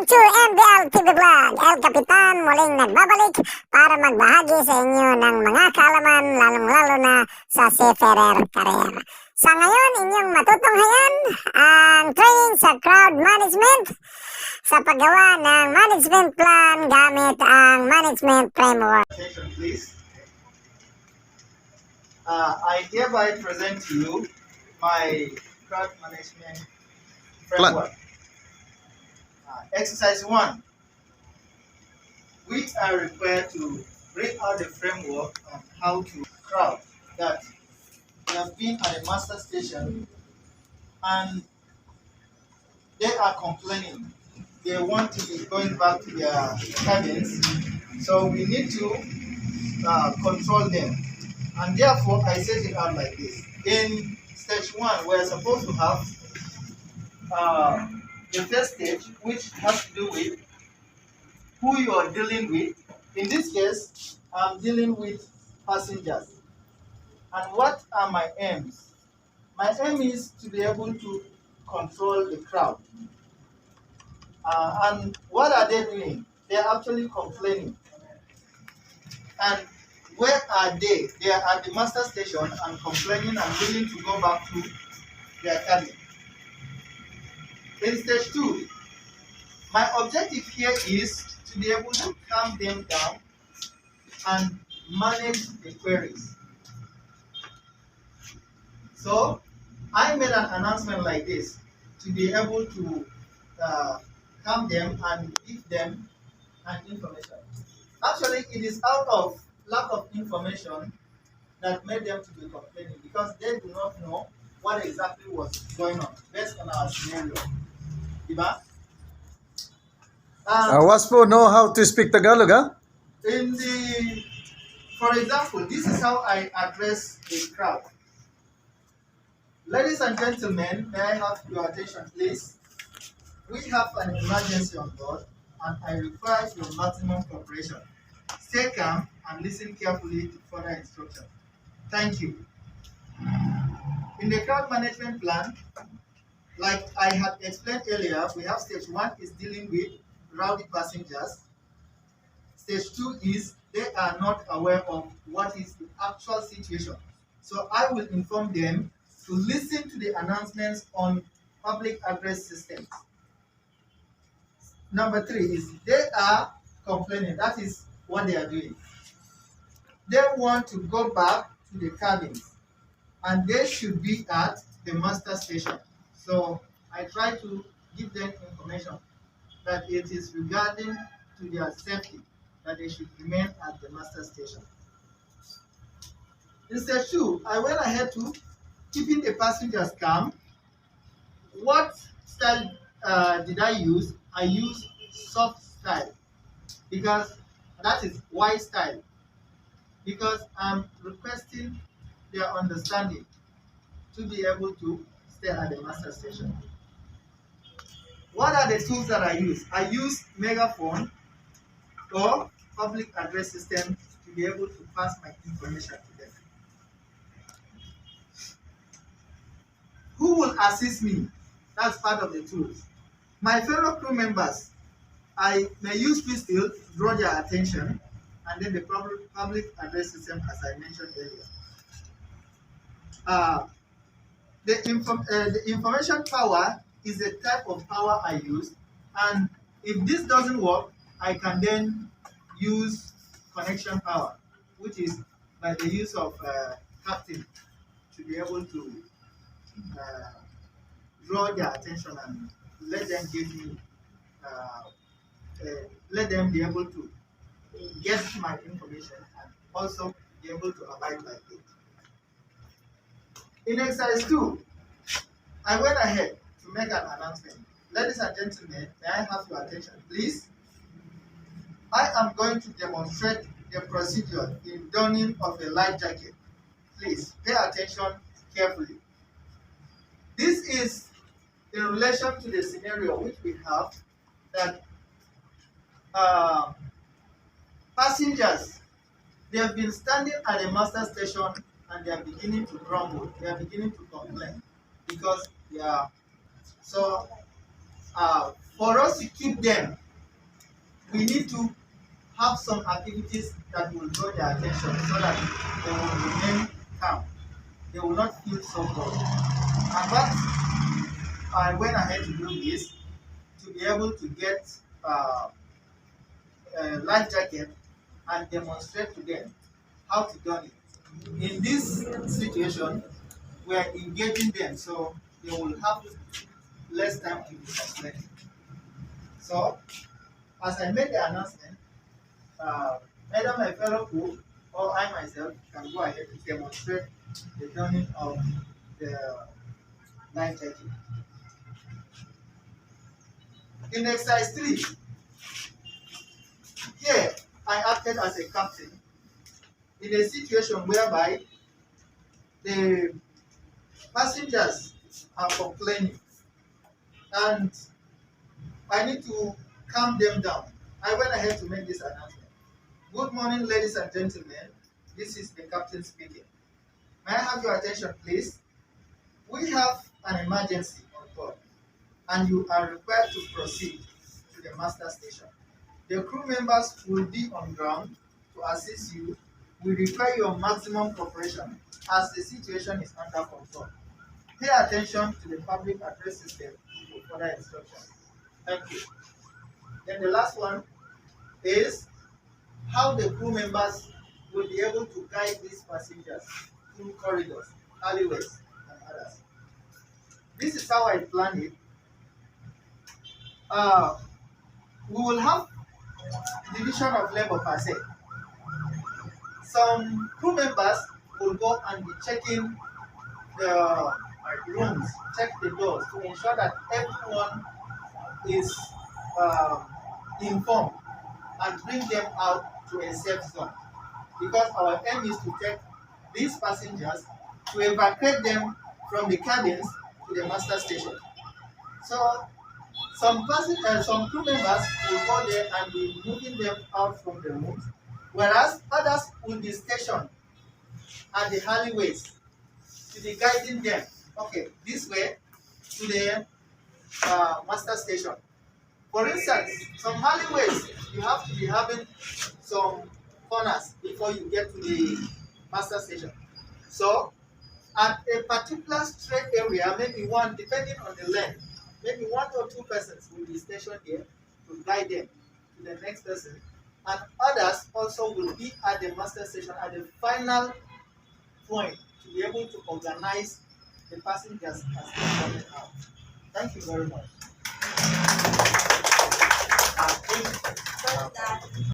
Welcome to MBL TV Vlog. El Capitan muling nagbabalik para magbahagi sa inyo ng mga kaalaman lalong-lalo na sa seafarer career. Sa ngayon, inyong matutunghayan ang training sa crowd management sa paggawa ng management plan gamit ang management framework. Attention, please. I hereby present to you my crowd management framework. Exercise 1. We are required to bring out the framework on how to crowd that they have been at a master station and they are complaining. They want to be going back to their cabins, so we need to control them. And therefore, I set it out like this. In stage 1, we're supposed to have the first stage, which has to do with who you are dealing with. In this case, I'm dealing with passengers. And what are my aims? My aim is to be able to control the crowd. And what are they doing? They're actually complaining. And where are they? They are at the master station and complaining and willing to go back to their cabin. In stage 2, my objective here is to be able to calm them down and manage the queries. So I made an announcement like this to be able to calm them and give them an information. Actually, it is out of lack of information that made them to be complaining, because they do not know what exactly was going on based on our scenario. Diba? Waspo know how to speak Tagalog, huh? For example, this is how I address a crowd. Ladies and gentlemen, may I have your attention, please? We have an emergency on board, and I require your maximum cooperation. Stay calm and listen carefully to further instructions. Thank you. In the crowd management plan, like I had explained earlier, we have stage 1 is dealing with rowdy passengers. Stage 2 is they are not aware of what is the actual situation. So I will inform them to listen to the announcements on public address systems. Number 3 is they are complaining. That is what they are doing. They want to go back to the cabins, and they should be at the master station. So I try to give them information that it is regarding to their safety that they should remain at the master station. In stage 2, I went ahead to keeping the passengers calm. What style did I use? I used soft style, because that is Y style, because I'm requesting their understanding to be able to stay at the master station. What are the tools that I use? I use megaphone or public address system to be able to pass my information to them. Who will assist me? That's part of the tools. My fellow crew members, I may use pistol to draw their attention, and then the public address system, as I mentioned earlier. The information power is a type of power I use, and if this doesn't work, I can then use connection power, which is by the use of captain to be able to draw their attention and let them give me, let them be able to get my information and also be able to abide by it. In exercise 2, I went ahead to make an announcement. Ladies and gentlemen, may I have your attention, please? I am going to demonstrate the procedure in donning of a life jacket. Please pay attention carefully. This is in relation to the scenario which we have, that passengers, they have been standing at the master station and they are beginning to grumble, they are beginning to complain because they are. So for us to keep them, we need to have some activities that will draw their attention so that they will remain calm. They will not feel so bored. And that I went ahead to do this to be able to get a life jacket and demonstrate to them how to do it. In this situation, we are engaging them so they will have less time to be frustrated. So, as I made the announcement, either my fellow crew or I myself can go ahead to demonstrate the donning of the life jacket. In exercise 3, here I acted as a captain in a situation whereby the passengers are complaining and I need to calm them down. I went ahead to make this announcement. Good morning, ladies and gentlemen. This is the captain speaking. May I have your attention, please? We have an emergency on board, and you are required to proceed to the master station. The crew members will be on ground to assist you. We require your maximum cooperation as the situation is under control. Pay attention to the public address system for further instructions. Thank you. Then the last one is how the crew members will be able to guide these passengers through corridors, alleyways, and others. This is how I planned it. We will have division of labor per se. Some crew members will go and be checking the rooms, check the doors to ensure that everyone is informed and bring them out to a safe zone. Because our aim is to take these passengers to evacuate them from the cabins to the master station. So some crew members will go there and be moving them out from the rooms, whereas others will be stationed at the alleyways to be guiding them. Okay, this way to the master station. For instance, some alleyways you have to be having some corners before you get to the master station. So at a particular straight area, maybe one, depending on the length, maybe 1 or 2 persons will be stationed here to guide them to the next person, and others also will be at the master station at the final point to be able to organize the passengers as they are coming out. Thank you very much.